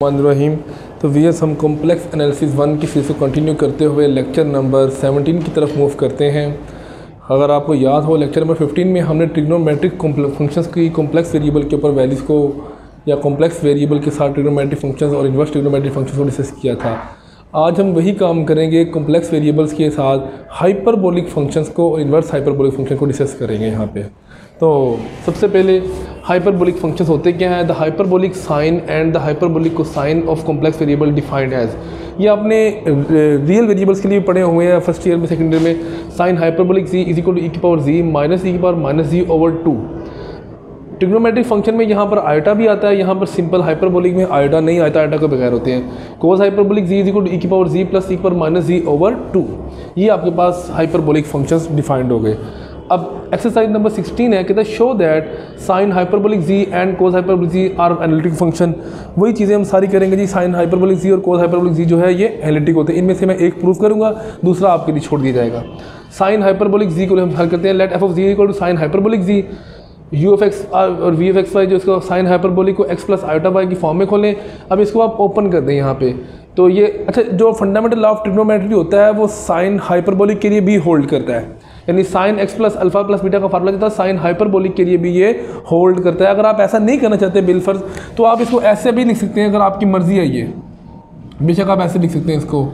रहीम। तो वीएस हम complex analysis 1 की सीरीज़ को कंटिन्यू करते हुए लेक्चर नंबर 17 की तरफ मूव करते हैं। अगर आपको याद हो, लेक्चर नंबर 15 में हमने ट्रिग्नोमेट्रिक फंक्शंस की कॉम्प्लेक्स वेरिएबल के ऊपर वैल्यूज़ को या कॉम्प्लेक्स वेरिएबल के साथ ट्रिग्नोमेट्रिक फंक्शंस और इन्वर्स ट्रिग्नोमेट्रिक फंक्शंस को डिस्कस किया था। आज हम वही काम करेंगे, कॉम्प्लेक्स वेरिएबल्स के साथ हाइपरबोलिक फंक्शंस को और इन्वर्स हाइपरबोलिक फंक्शन को डिस्कस करेंगे यहाँ पे। तो सबसे पहले हाइपरबोलिक फंक्शंस होते क्या हैं? The hyperbolic sine and the hyperbolic cosine of complex variable defined as. ये आपने रियल वेरिएबल्स के लिए पढ़े हुए हैं फर्स्ट ईयर में, सेकंड ईयर में। Sine hyperbolic z is equal to e की पावर z माइनस e की power minus z over 2। Trigonometric function में यहाँ पर आयोटा भी आता है, यहाँ पर सिंपल हाइपरबोलिक में आयोटा नहीं आता, आयोटा के बगैर होते हैं। Cos hyperbolic z is equal to e की पावर z प्लस e की पावर माइनस z ओवर 2। ये आपके पास हाइपरबोलिक फंक्शंस डिफाइंड हो गए। अब एक्सरसाइज नंबर 16 है, कहता है show that sine hyperbolic z and cos hyperbolic z are analytic function. वही चीज़ें हम सारी करेंगे जी। साइन हाइपरबोलिक z और कोस हाइपरबोलिक z जो है ये एनालिटिक होते हैं। इनमें से मैं एक प्रूफ करूंगा, दूसरा आपके लिए छोड़ दिया जाएगा। साइन हाइपरबोलिक z को हम हल करते हैं। Let f of z equal to sine hyperbolic z, u of x और v ऑफ x y जो इसका साइन हाइपरबोलिक को x प्लस आयोटा y की फॉर्म में खोलें। अब इसको आप ओपन कर दें यहाँ पे। तो ये अच्छा, जो फंडामेंटल लॉ ऑफ ट्रिग्नोमेट्री होता है वो साइन हाइपरबोलिक के लिए भी होल्ड करता है, यानी sine x plus alpha plus beta का फार्मूला देता है, साइन हाइपरबोलिक के लिए भी ये होल्ड करता है। अगर आप ऐसा नहीं करना चाहते बिलफर्ज, तो आप इसको ऐसे भी लिख सकते हैं, अगर आपकी मर्जी है। ये बेशक आप ऐसे लिख सकते हैं इसको,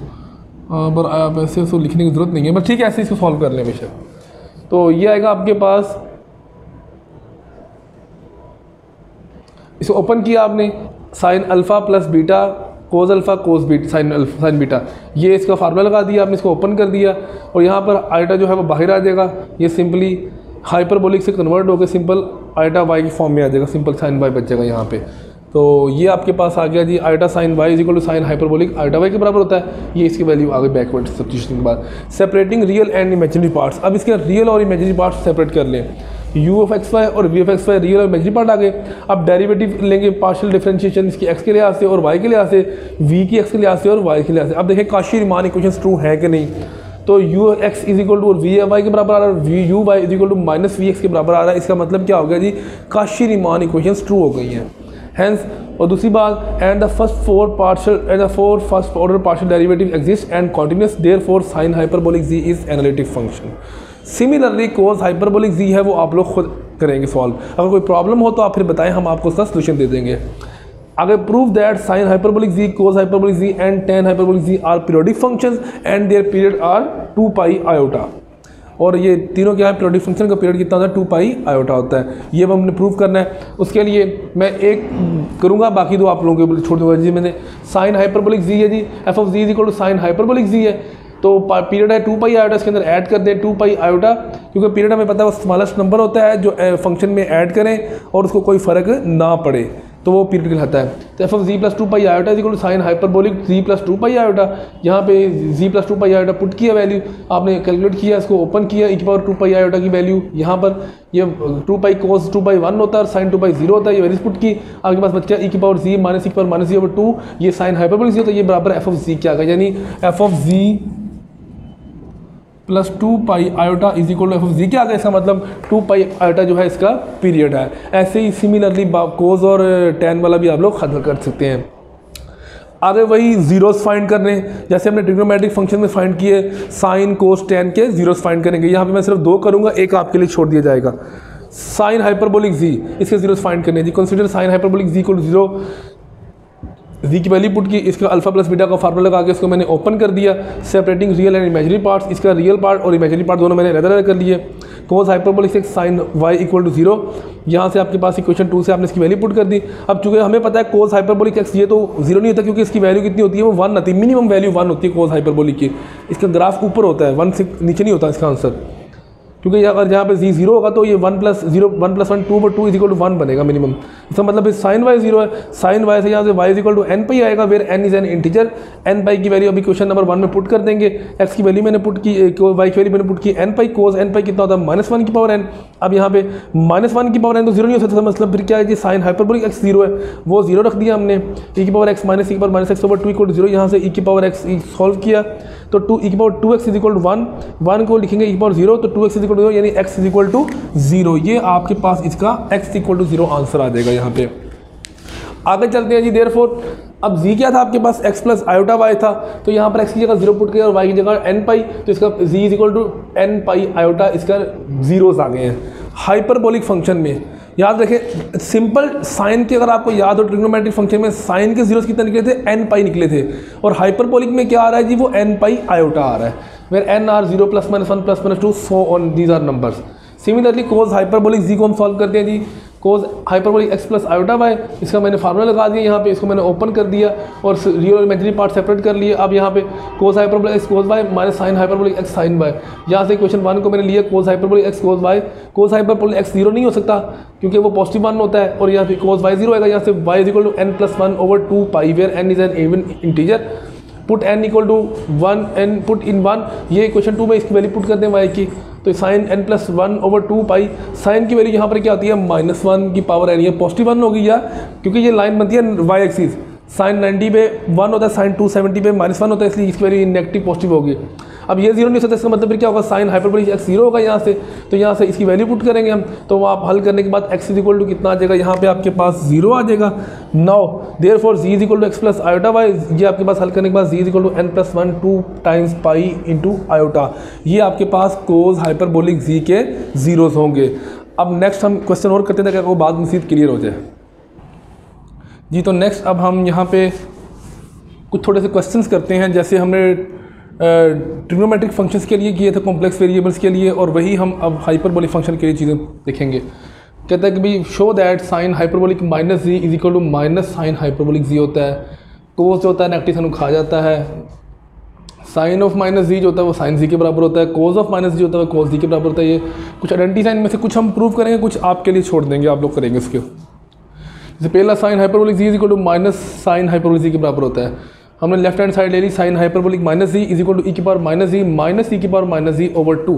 पर आप ऐसे इसको लिखने की ज़रूरत नहीं है, बस ठीक है ऐसे इसको सॉल्व कर लें बेशक। तो ये आएगा आपके पास, इसको ओपन किया आपने, sine alpha plus beta cos alpha cos beta sine beta, ये इसका फार्मूला लगा दिया आपने, इसको ओपन कर दिया और यहाँ पर आयोटा जो है वो बाहर आ जाएगा। ये सिंपली हाइपरबोलिक से कन्वर्ट होकर सिंपल आयोटा वाई की फॉर्म में आ जाएगा, सिंपल साइन वाई बच जाएगा यहाँ पे। तो ये आपके पास आ गया जी, iota sine y is equal to sine hyperbolic iota y के बराबर होता है। ये इसकी वैल्यू आगे बैकवर्ड सब्स्टिट्यूशन के बाद। Separating real and imaginary parts, अब इसके रियल और इमेजिनरी पार्ट्स सेपरेट कर लें। u ऑफ एक्स वाई और v of x y real और इमेजिनरी पार्ट आ गए। अब डेरिवेटिव लेंगे पार्शियल डिफरेंशिएशन इसकी x के लिहाज से और y के लिहाज से, v की x के लिहाज से और y के लिहाज से। अब देखें काशी-रीमान इक्वेशंस ट्रू है कि नहीं। तो u x is equal to v y के बराबर आ रहा है, u y is equal to minus v x के बराबर आ रहा है। इसका मतलब क्या हो गया जी, काशी-रीमान इक्वेशंस ट्रू हो गई हैं। हैंस, और दूसरी बात, and the four first order partial derivative exist and continuous, therefore sign hyperbolic z is analytic function. Similarly cos hyperbolic z है वो आप लोग खुद करेंगे सॉल्व। अगर कोई प्रॉब्लम हो तो आप फिर बताएं, हम आपको उसका सोल्यूशन दे देंगे। आगे prove that sine hyperbolic z, cos hyperbolic z and tan hyperbolic z are periodic functions and their period are 2 pi iota. और ये तीनों क्या है, पीरियोडिक फंक्शन का पीरियड कितना होता है, 2 पाई आयोटा होता है। ये अब हमने प्रूव करना है। उसके लिए मैं एक करूँगा, बाकी दो आप लोगों के छोड़ दूँगा जी। मैंने साइन हाइपरबोलिक z है जी, f of z is equal to sine hyperbolic z है। तो पीरियड है 2 पाई आयोटा, इसके अंदर ऐड कर दें 2 पाई आयोटा, क्योंकि पीरियड हमें पता है वो स्मॉलेस्ट नंबर होता है जो फंक्शन में ऐड करें और उसको कोई फ़र्क ना पड़े, तो वो पीरियड कहलाता है। तो f of z plus 2 pi iota is equal to sine hyperbolic z plus 2 pi iota. यहाँ पे z plus 2 pi iota put किया, वैल्यू आपने कैलकुलेट किया, इसको ओपन किया, e की पावर 2 पाई आयोटा की वैल्यू यहाँ पर ये 2 पाई कोस 2 पाई 1 होता है और साइन 2 पाई 0 होता है। ये वैल्यूज पुट की, आपके पास बच गया e की पावर जी माइनस e की पावर माइनस जी ओवर 2। ये साइन हाइपरबोलिक होता है, ये बराबर एफ ऑफ जी क्या आ गया, यानी f of z plus 2 pi iota is equal to f of z क्या आ गया। इसका मतलब 2 पाई आयोटा जो है इसका पीरियड है। ऐसे ही सिमिलरली कोस और टेन वाला भी आप लोग हल कर सकते हैं। आगे वही जीरोस फाइंड करने, जैसे हमने ट्रिग्नोमेट्रिक फंक्शन में फाइंड किए, साइन कोस टेन के जीरोस फाइंड करेंगे। यहाँ पे मैं सिर्फ 2 करूँगा, एक आपके लिए छोड़ दिया जाएगा। साइन हाइपरबोलिक जी, इसके जीरोस फाइंड करने जी। Consider sine hyperbolic z equal to 0, z की वैल्यू पुट की, इसका अल्फा प्लस बीटा का फार्मूला लगा के इसको मैंने ओपन कर दिया। Separating real and imaginary parts, इसका रियल पार्ट और इमेजिनरी पार्ट दोनों मैंने अलग अलग कर लिए। कोस हाइपरबोलिक से साइन वाई इक्वल टू 0, यहाँ से आपके पास इक्वेशन 2 से आपने इसकी वैल्यू पुट कर दी। अब चूँकि हमें पता है कोस हाइपरबोलिक एक्स ये तो 0 नहीं होता, क्योंकि इसकी वैल्यू कितनी होती है, वो 1 आती है, मिनिमम वैल्यू 1 होती है कोस हाइपरबोलिक की। इसका ग्राफ ऊपर होता है, 1 से नीचे नहीं होता इसका आंसर, क्योंकि अगर यहाँ पे जी 0 होगा तो ये 1 प्लस 0 1 प्लस 1 2 पर 2 इज इक्वल टू 1 बनेगा मिनिमम। इसका मतलब साइन वाई 0 है, साइन वाई से यहाँ से y is equal to n pi आएगा, where n is an integer. N pi की वैल्यू अभी क्वेश्चन नंबर 1 में पुट कर देंगे। एक्स की वैल्यू मैंने पुट की, वाई की वैल्यू मैंने पुट की एन पाई, कोस एन पाई कितना होता है -1 की पावर एन। अब यहाँ पे -1 की पावर एन तो 0 नहीं हो सकता, मतलब फिर क्या है कि साइन हाइपरबोलिक एक्स 0 है, वो 0 रख दिया हमने। e की पावर एक्स माइनस e की power minus x over 2 equal to 0, यहाँ से e की पावर एक्स सॉल्व किया तो 2 e की power 2x is equal to 1 को लिखेंगे e की पावर 0, तो 2x इज इक्वल टू 0 यानी x इज इक्वल टू 0। ये आपके पास इसका x इक्वल टू 0 आंसर आ जाएगा यहाँ पे। आगे चलते हैं जी। देयरफॉर अब जी क्या था आपके पास, x प्लस आयोटा वाई था, तो यहाँ पर x की जगह 0 पुट किया और y की जगह n पाई, तो इसका z is equal to n pi iota, इसका जीरोस आ गए हैं। हाइपरबोलिक फंक्शन में याद रखें, सिंपल साइन के अगर आपको याद हो, ट्रिग्नोमेट्रिक फंक्शन में साइन के जीरोस कितने निकले थे, n पाई निकले थे, और हाइपरबोलिक में क्या आ रहा है जी, वो n पाई आयोटा आ रहा है, where n are 0 plus minus 1 plus minus 2 so on, these are numbers. Similarly cos hyperbolic z को हम सॉल्व करते हैं जी। Cos hyperbolic x plus iota y, इसका मैंने फार्मूला लगा दिया यहाँ पे, इसको मैंने ओपन कर दिया और रियल और इमेजिनरी पार्ट सेपरेट कर लिए। अब यहाँ पे cos hyperbolic x cos y minus sine hyperbolic x sine y, यहाँ से क्वेश्चन 1 को मैंने लिया cos hyperbolic x cos y. Cos hyperbolic x 0 नहीं हो सकता क्योंकि वो पॉजिटिव 1 होता है, और यहाँ पे कोस y 0 आएगा, यहाँ से y is equal to n plus 1 over 2 pi, where n is an even integer, put n equal to 1 n put in 1, ये क्वेश्चन 2 में इसकी वैल्यू पुट कर दें y की, तो साइन n प्लस 1 ओवर 2 पाई, साइन की वैल्यू यहाँ पर क्या आती है, -1 की पावर n, ये पॉजिटिव 1 होगी, या क्योंकि ये लाइन बनती है y एक्सिस, साइन 90 पे 1 होता है, साइन 270 पे -1 होता है, इसलिए इसकी वैल्यू नेगेटिव पॉजिटिव होगी। अब ये 0 नहीं हो सकता, इसका मतलब फिर क्या होगा, साइन हाइपरबोलिक x 0 होगा यहाँ से, तो यहाँ से इसकी वैल्यू पुट करेंगे हम, तो वो आप हल करने के बाद x इज इक्वल टू कितना आ जाएगा, यहाँ पे आपके पास 0 आ जाएगा। Now therefore z is equal to x plus iota y, ये आपके पास हल करने के बाद z is equal to n plus 1 2 times pi into iota, ये आपके पास कोस हाइपरबोलिक z के जीरोस होंगे। अब नेक्स्ट हम क्वेश्चन और करते थे, क्या वो बाद में सीध क्लियर हो जाए जी। तो नेक्स्ट अब हम यहाँ पे कुछ थोड़े से क्वेश्चंस करते हैं, जैसे हमने ट्रिग्नोमेट्रिक फंक्शंस के लिए किए थे, कॉम्प्लेक्स वेरिएबल्स के लिए, और वही हम अब हाइपरबोलिक फंक्शन के लिए चीज़ें देखेंगे। कहता है कि भाई show that sine hyperbolic minus z is equal to minus sine hyperbolic z होता है, कोस जो होता है नेगेटिव साइन खा जाता है, साइन ऑफ माइनस जी जो होता है वो साइन जी के बराबर होता है, कोस ऑफ माइनस जी होता है वो कोस जी के बराबर होता है। ये कुछ आइडेंटिटी साइन में से कुछ हम प्रूव करेंगे, कुछ आपके लिए छोड़ देंगे, आप लोग करेंगे इसके। जैसे पहला sine hyperbolic z is equal to minus sine hyperbolic z के बराबर होता है। हमने लेफ्ट हैंड साइड ले ली, sine hyperbolic minus z is equal to e की power minus z minus e की पावर माइनस जी ओवर 2,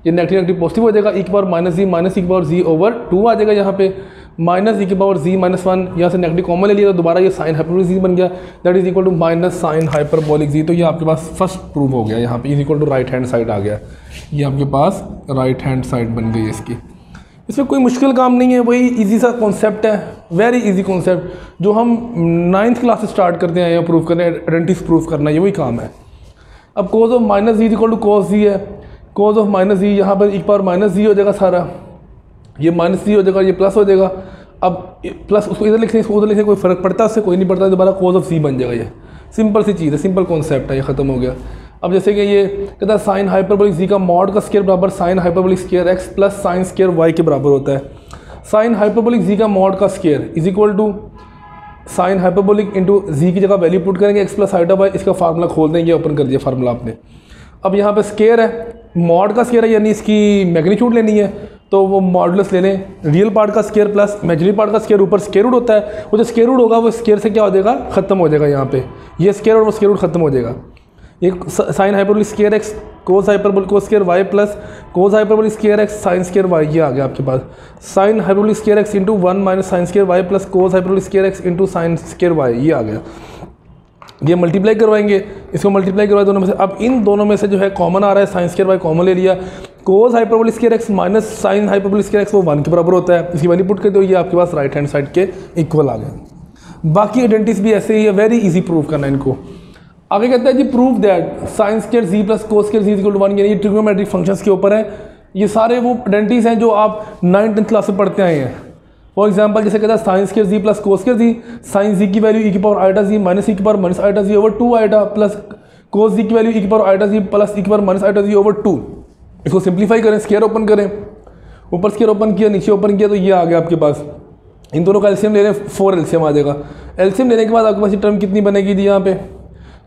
ये नेगेटिव नेगेटिव पॉजिटिव हो जाएगा, ई की पावर माइनस ई की पावर जी ओवर 2 आ जाएगा, यहाँ पे माइनस ई की पावर जी माइनस 1, यहाँ से नेगेटिव कॉमन ले लिया तो दोबारा ये साइन हाइपरबोलिक जी बन गया, that is equal to minus sine hyperbolic z. तो ये आपके पास फर्स्ट प्रूव हो गया, यहाँ पे is equal to right hand side आ गया, ये आपके पास राइट हैंड साइड बन गई इसकी। इसमें कोई मुश्किल काम नहीं है, वही इजी सा कॉन्सेप्ट है, वेरी इजी कॉन्सेप्ट जो हम 9th क्लास से स्टार्ट करते हैं, या प्रूव करने आइडेंटिटी प्रूफ करना, ये वही काम है। अब cos of minus z equal to cos z है, कोस ऑफ माइनस जी यहाँ पर एक पावर माइनस जी हो जाएगा सारा, ये माइनस जी हो जाएगा, ये प्लस हो जाएगा। अब प्लस उसको इधर लिखने इसको उधर लिखने कोई फ़र्क पड़ता है, उससे कोई नहीं पड़ता, दोबारा कोस ऑफ सी बन जाएगा। ये सिंपल सी चीज़ है, सिंपल कॉन्सेप्ट है, ये ख़त्म हो गया। अब जैसे कि ये कहता है साइन हाइपरबोलिक जी का मॉड का स्क्वायर बराबर sine hyperbolic square x plus sine square y के बराबर होता है। साइन हाइपरबोलिक जी का मॉड का square is equal to sine hyperbolic into z की जगह वैल्यू पुट करेंगे एक्स प्लस आयोटा वाई, इसका फार्मूला खोल देंगे, ओपन कर दिया फार्मूला आपने। अब यहाँ पे स्क्वायर है, मॉड का स्क्वायर है, यानी इसकी मैग्नीट्यूड लेनी है, तो वो मॉडुलस ले लें, रियल पार्ट का स्क्वायर प्लस इमेजिनरी पार्ट का स्क्वायर, ऊपर स्क्वायर रूट होता है, वो जो स्क्वायर रूट होगा वो स्क्वायर से क्या हो जाएगा, खत्म हो जाएगा, यहाँ पे ये स्क्वायर और वो स्क्वायर रूट खत्म हो जाएगा। ये sine hyperbolic square x cos hyperbolic cos square y plus cos hyperbolic square x sine square y, ये आ गया आपके पास। Sine hyperbolic square x into 1 minus sine square y plus cos hyperbolic square x into sine square y, ये आ गया। ये multiply करवाएंगे, इसको मल्टीप्लाई करवाए दोनों में से। अब इन दोनों में से जो है कॉमन आ रहा है, साइन स्क्वायर वाई कॉमन ले लिया, cos hyperbolic square x minus sine hyperbolic square x वो 1 के बराबर होता है, इसकी वैल्यू पुट कर दो, ये आपके पास राइट हैंड साइड के इक्वल आ गया। बाकी आइडेंटिटीज भी ऐसे ही है, वेरी इजी प्रूव करना इनको। आगे कहता है जी prove that sine square z plus cos square z equal to 1, यानी ये ट्रिग्नोमेट्रिक फंक्शंस के ऊपर है। ये सारे वो आइडेंटिटीज हैं जो आप 9th क्लास में पढ़ते आए हैं। फॉर एग्जाम्पल जैसे कहता है sign square z plus cos square जी, साइन जी की वैल्यू ई की power iota z minus e की power minus iota z over 2 iota plus cos जी की वैल्यू ई की power iota z plus e की power minus iota z over 2। इसको simplify करें, square open करें, ऊपर स्क्वायर ओपन किया, नीचे ओपन किया, तो ये आ गया आपके पास। इन दोनों का एलसीएम ले रहे हैं, 4 एलसीएम आ जाएगा। एलसीएम लेने के बाद आपके पास ये टर्म कितनी बनेगी थी यहाँ पे,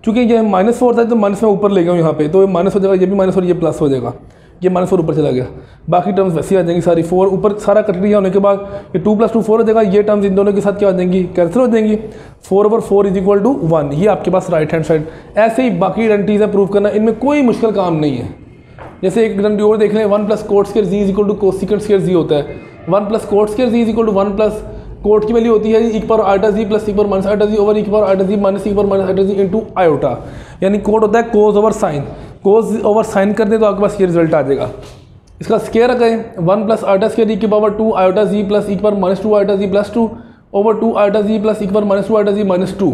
चूँकि ये -4 था तो माइनस में ऊपर ले गया हूँ यहाँ पे, तो ये माइनस हो जाएगा, ये भी माइनस और ये प्लस हो जाएगा, ये -4 ऊपर चला गया। बाकी टर्म्स वैसे आ जाएंगी सारी, 4 ऊपर सारा कट लिया होने के बाद ये 2 + 2 4 हो जाएगा, ये टर्म्स इन दोनों के साथ क्या हो जाएंगी, कैंसिल हो जाएंगी। 4/4 इज इक्वल टू 1, ये आपके पास राइट हैंड साइड। ऐसे ही बाकी आइडेंटिटीज है प्रूव करना, इनमें कोई मुश्किल काम नहीं है। जैसे एक आइडेंटिटी और देख लें, 1 + cot square z is equal to cosecant square z होता है। 1 + cot square z is equal to 1 plus cot की वैल्यू होती है ई की power iota z plus e की power minus iota z over e की power iota z minus e की power minus iota z into iota, यानी cot होता है cos over sine. Cos over sine कर दें तो आपके पास ये रिजल्ट आ जाएगा। इसका स्क्वायर करें, 1 + आयोटा स्क्वायर ई की power 2 iota z plus e की power -2 iota z plus 2 over 2 iota z plus equal -2 iota जी -2।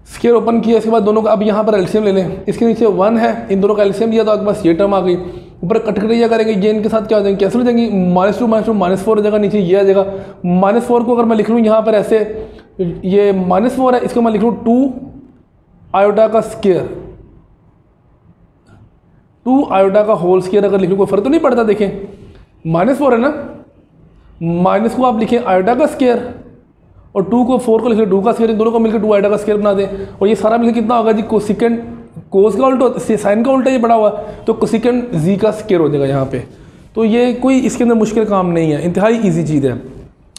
स्केयर ओपन किया, इसके बाद दोनों का अब यहाँ पर एलसीएम ले लें। इसके नीचे 1 है, इन दोनों का एलसीएम दिया तो आपके पास ये टर्म आ गई। ऊपर कटकरिया करेंगे, ये इनके साथ क्या हो जाएंगे, कैसे हो जाएंगी, -2 -4 हो जाएगा, नीचे ये आ जाएगा। -4 को अगर मैं लिख लूँ यहाँ पर ऐसे, ये -4 है, इसको मैं लिख लूँ 2 आयोटा का स्केयर, 2 आयोटा का होल स्केयर अगर लिख लूँ कोई फर्क तो नहीं पड़ता। देखें -4 है ना, माइनस को आप लिखें आयोटा का स्केयर और 2 को 4 को लिखें 2 का स्केयर, दोनों को मिलकर 2 आयोटा का स्केयर बना दें। और ये सारा मिलकर कितना होगा जी, कोसिकेंट, कोस का उल्टा साइन का उल्टा ये बड़ा हुआ तो कोसिकेंट जी का स्केयर हो जाएगा यहाँ पे। तो ये कोई इसके अंदर मुश्किल काम नहीं है, इंतहाई ईजी चीज़ है।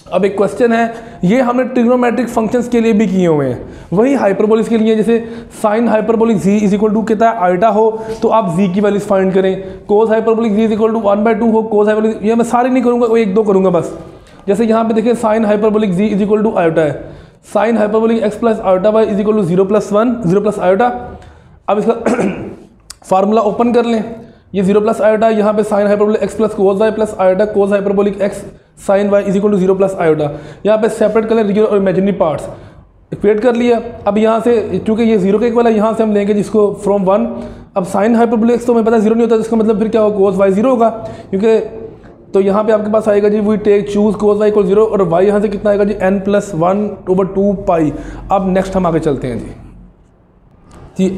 अब एक क्वेश्चन है, ये हमने ट्रिग्नोमेट्रिक फंक्शंस के लिए भी किए हुए हैं, वही हाइपरबोलिक के लिए, जैसे sine hyperbolic z is equal to कहता है आयोटा हो तो आप जी की वैल्यूज फाइंड करें, cos hyperbolic z is equal to 1/2 हो, कोस हाइपरबोलिक, ये मैं सारे नहीं करूँगा, वो 1-2 करूँगा बस। जैसे यहाँ पे देखिए sine hyperbolic z is equal to iota है, sine hyperbolic x plus iota y is equal to 0+1 0+ iota. अब इसका फार्मूला ओपन कर लें, ये 0+ आयोटा, यहाँ पे sine hyperbolic x plus cos y plus iota cos hyperbolic x sine y is equal to 0+ iota. यहाँ पे सेपरेट करें रियल और इमेजिनरी पार्ट्स, क्रिएट कर लिया। अब यहाँ से चूँकि ये 0 के इक्वल है, यहाँ से हम लेंगे जिसको फ्रॉम 1। अब साइन हाइपरबोलिक एक्स तो हमें पता है 0 नहीं होता, जिसका मतलब फिर क्या होगा, कोस वाई 0 होगा, क्योंकि तो यहाँ पे आपके पास आएगा जी we take choose cos y equal 0 और वाई यहाँ से कितना आएगा जी n+1/2 पाई। अब नेक्स्ट हम आगे चलते हैं जी।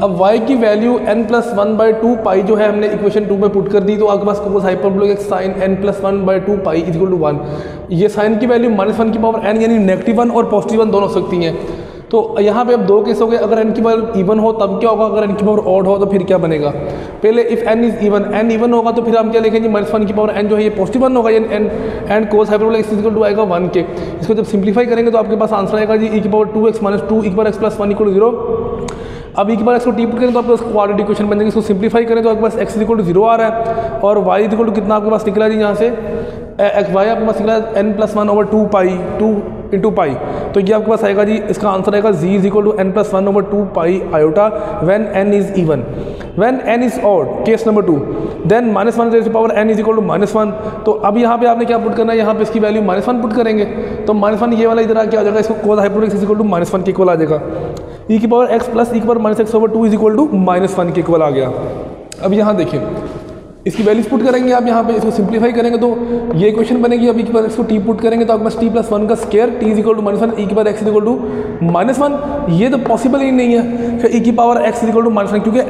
अब y की वैल्यू n+1/2 पाई जो है हमने इक्वेशन 2 में पुट कर दी, तो आपके पास cos hyperbolic sine n+1/2 pi is equal to 1। ये साइन की वैल्यू -1 की पावर n यानी -1 और +1 दोनों हो सकती हैं। तो यहाँ पे अब 2 केस हो गए, अगर n की पावर इवन हो तब क्या होगा, अगर n की पावर ऑड हो तो फिर क्या बनेगा। पहले if n is even, n even होगा तो फिर हम क्या लिखेंगे, -1 की पावर n जो है ये +1 होगा, यानी n cos hyperbolic x equal to आएगा 1 के। इसको जब सिंप्लीफाई करेंगे तो आपके पास आंसर आएगा जी e⁻2x - 2 e⁻x + 1 = 0। अब e⁻x को टी पुट करें तो आपके पास क्वाड्रेटिक इक्वेशन बन जाएगी। इसको सिंप्लीफाई करें तो आपके पास x = 0 आ रहा है और y = कितना आपके पास निकला जी, यहाँ से y आपके पास निकला n+1/2 पाई 2 × पाई। तो ये आपके पास आएगा जी, इसका आंसर आएगा z = n+1/2 pi iota when n is even. When n is odd, case number 2, then -1 raise to power n is equal to -1। तो अब यहाँ पे आपने क्या पुट करना है, यहाँ पे इसकी वैल्यू -1 पुट करेंगे तो -1 ये वाला इधर क्या हो जाएगा, इसको cos hyperbolic is equal to -1 के इक्वल आ जाएगा। e⁻x plus e⁻−x/2 is equal to -1 के इक्वल आ गया। अब यहाँ देखिए इसकी वैल्यूज पुट करेंगे आप यहाँ पे, इसको सिंप्लीफाई करेंगे तो ये इक्वेशन बनेगी। अब e⁻x को t पुट करेंगे तो आपके पास t+1 का square t is equal to -1 e⁻x is equal to -1। ये तो पॉसिबल ही नहीं है फिर e⁻x इज इक्वल टू -1, क्योंकि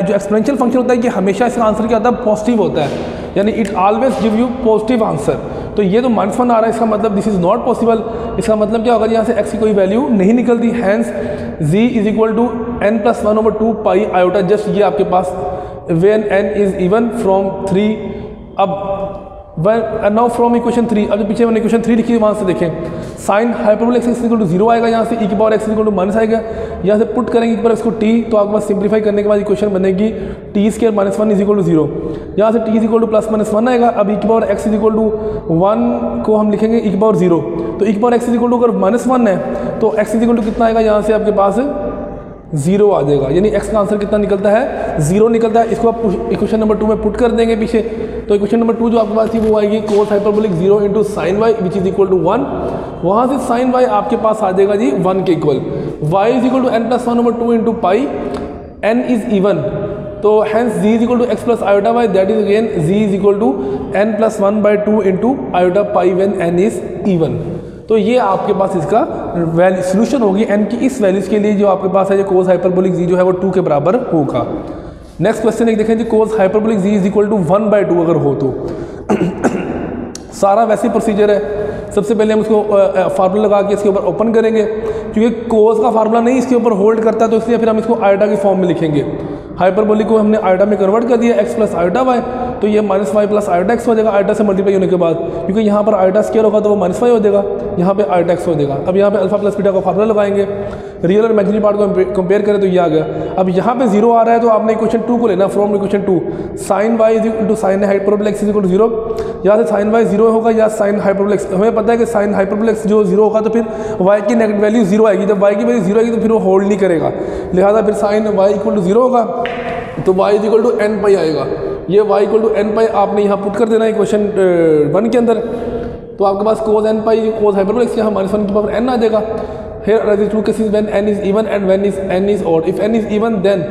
जो एक्सपोनेंशियल फंक्शन होता है कि हमेशा इसका आंसर क्या आता है, पॉजिटिव होता है, यानी it always give you positive answer. तो ये तो -1 आ रहा है, इसका मतलब दिस इज नॉट पॉसिबल। इसका मतलब क्या होगा, यहाँ से x की कोई वैल्यू नहीं निकलती, hence z is equal to n+1/2 pi iota. Just ये आपके पास when n is even from 3। अब नाउ फ्रॉम इक्वेशन 3, अब जो पीछे मैंने इक्वेशन 3 लिखी है वहाँ से देखें, sine hyperbolic x equal to 0 आएगा, यहाँ से e⁻x इक्वल टू -1 आएगा, यहाँ से पुट करेंगे e⁻x को t, तो आपके पास सिंप्लीफाई करने के बाद इक्वेशन बनेगी t² -1 इज इक्वल टू 0। यहाँ से t इज इक्वल टू +-1 आएगा। अब e⁻x इज इक्वल टू 1 को हम लिखेंगे e⁻0, तो e⁻x इज इक्वल टू अगर -1 है तो x इज इक्वल टू कितना आएगा, यहाँ से आपके पास 0 आ जाएगा, यानी x का आंसर कितना निकलता है, 0 निकलता है। इसको आप इक्वेशन नंबर 2 में पुट कर देंगे पीछे, तो इक्वेशन नंबर 2 जो आपके पास थी वो आएगी cos hyperbolic 0 × sin y which is equal to 1। वहाँ से sin y आपके पास आ जाएगा जी 1 के equal. y is equal to n+1/2 × pi, n is even, तो hence z is equal to x plus iota y, that is again z is equal to n+1/2 × iota pi when n is even. तो ये आपके पास इसका solution होगी n की इस values के लिए जो आपके पास है, जो कोस हाइपरबोलिक z जो है वो 2 के बराबर होगा। नेक्स्ट क्वेश्चन एक देखें जी, cos hyperbolic z is equal to 1/2 अगर हो तो सारा वैसे प्रोसीजर है। सबसे पहले हम उसको फार्मूला लगा के इसके ऊपर ओपन करेंगे, क्योंकि कोस का फार्मूला नहीं इसके ऊपर होल्ड करता, तो इसलिए फिर हम इसको आयोटा की फॉर्म में लिखेंगे। हाइपरबोलिक को हमने आयोटा में कन्वर्ट कर दिया, x प्लस आयोटा y, तो ये -y प्लस आयोटा x हो जाएगा आयोटा से मल्टीप्लाई होने के बाद, क्योंकि यहाँ पर आयोटा स्क्वायर होगा तो वो -y हो जाएगा, यहाँ पे आयोटा x हो जाएगा। अब यहाँ पे अल्फा प्लस बीटा का फार्मूला लगाएंगे, रियल और इमेजिनरी पार्ट को कंपेयर करें तो ये आ गया। अब यहाँ पे 0 आ रहा है तो आपने इक्वेशन 2 को लेना, from equation 2 sin y is equal to sin hyperbolic x is equal to 0। यहाँ से sin y 0 होगा या sin हाइपरबोलिक x, हमें पता है कि sin हाइपरबोलिक x जो 0 होगा तो फिर y की नेगेटिव वैल्यू 0 आएगी, जब y की वैल्यू 0 आएगी तो फिर वो होल्ड नहीं करेगा, लिहाजा फिर sin y इक्वल टू 0 होगा तो y is equal to n pi आएगा। ये y equal to n pi आपने यहाँ पुट कर देना है इक्वेशन 1 के अंदर। तो आपके पास कोस एन पाई कोस हाइपरबोलिक x यहाँ -1 की पावर n आ जाएगा। Here are the two cases when n is even and when n is odd. If n is even then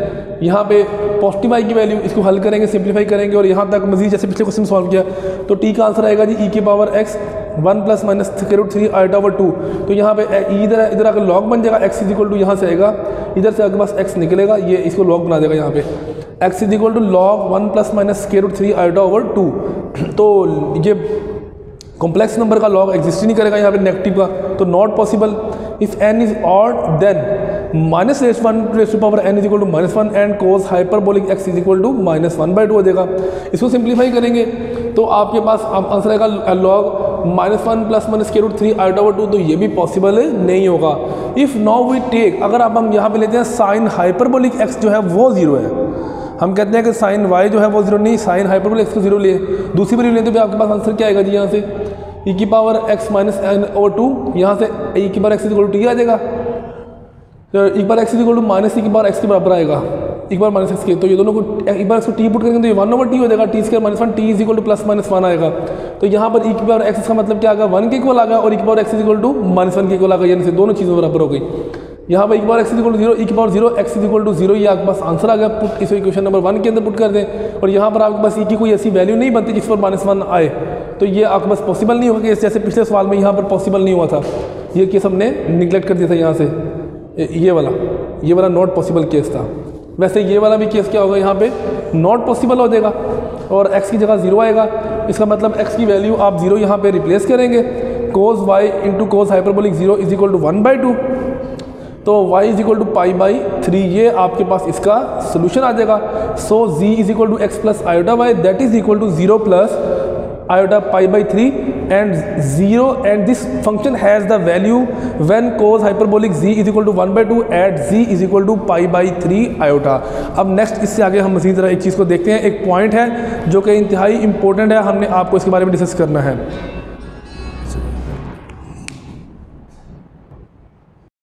यहाँ पे पॉजिटिव आई की वैल्यू, इसको हल करेंगे, सिंप्लीफाई करेंगे और यहाँ तक मजीद जैसे पिछले क्वेश्चन सॉल्व किया तो t का आंसर आएगा जी e की पावर x 1 + -√3 i/2। तो यहाँ पे इधर आकर लॉग बन जाएगा, x इक्वल टू यहाँ से आएगा, इधर से आपके पास x निकलेगा, ये इसको लॉग बना देगा यहाँ पे x equal to log 1 + -√3 i/2। तो ये कॉम्प्लेक्स नंबर का लॉग एग्जिस्ट ही नहीं करेगा यहाँ पे नेगेटिव का, तो not possible. If n is odd then -1 raised to power n equal to -1 and cos hyperbolic x equal to -1/2 हो जाएगा। इसको सिंप्लीफाई करेंगे तो आपके पास आंसर आएगा लॉग -1 + -√3 i/2। तो ये भी पॉसिबल नहीं होगा। इफ़ नाउ वी टेक, अगर आप हम यहाँ पे लेते हैं साइन हाइपरबोलिक x जो है वो 0 है, हम कहते हैं कि साइन y जो है वो 0 नहीं, साइन हाइपरबोलिक x को 0 लिए, दूसरी बार लेते तो आपके पास आंसर क्या आएगा जी, यहाँ से e की पावर x -n/2, यहाँ से e की power x equal to t आ जाएगा। तो e की power x equal to -e की पावर x के बराबर आएगा, e की पावर -x के। तो ये दोनों को एक बार इसको t पुट करेंगे तो ये 1/t हो जाएगा, t² -1, t is equal to +-1 आएगा। तो यहाँ पर e की पावर x का मतलब क्या आ गया, 1 के इक्वल आ गया, और e की पावर x इक्वल टू -1 के इक्वल आ गया, यानी से दोनों चीज़ें बराबर हो गई। यहाँ पर e की power x equal to 0, e की पावर 0, x इक्वल टू 0, ये आपके पास आंसर आ गया। पुट इस इक्वेशन नंबर 1 के अंदर पुट कर दें, और यहाँ पर आपके पास e की कोई ऐसी वैल्यू नहीं बनती जिस पर -1 आए, तो ये आपके पास पॉसिबल नहीं होगा कि जैसे पिछले सवाल में यहाँ पर पॉसिबल नहीं हुआ था, ये केस हमने निगलेक्ट कर दिया था यहाँ से, ये वाला नॉट पॉसिबल केस था। वैसे ये वाला भी केस क्या होगा, यहाँ पे नॉट पॉसिबल हो जाएगा और x की जगह 0 आएगा। इसका मतलब x की वैल्यू आप 0 यहाँ पे रिप्लेस करेंगे, cos y into cos hyperbolic 0 is equal to 1/2, तो y इज इक्वल टू π/3, ये आपके पास इसका सोल्यूशन आ जाएगा। So z is equal to x plus iota y that is equal to 0 plus iota π/3 and 0, and this function has the value when cos hyperbolic z is equal to 1/2 at z is equal to π/3 iota। अब next इससे आगे हम मज़ीद ज़रा एक चीज़ को देखते हैं। एक पॉइंट है जो कि इंतहाई इंपॉर्टेंट है, हमने आपको इसके बारे में डिस्कस करना है।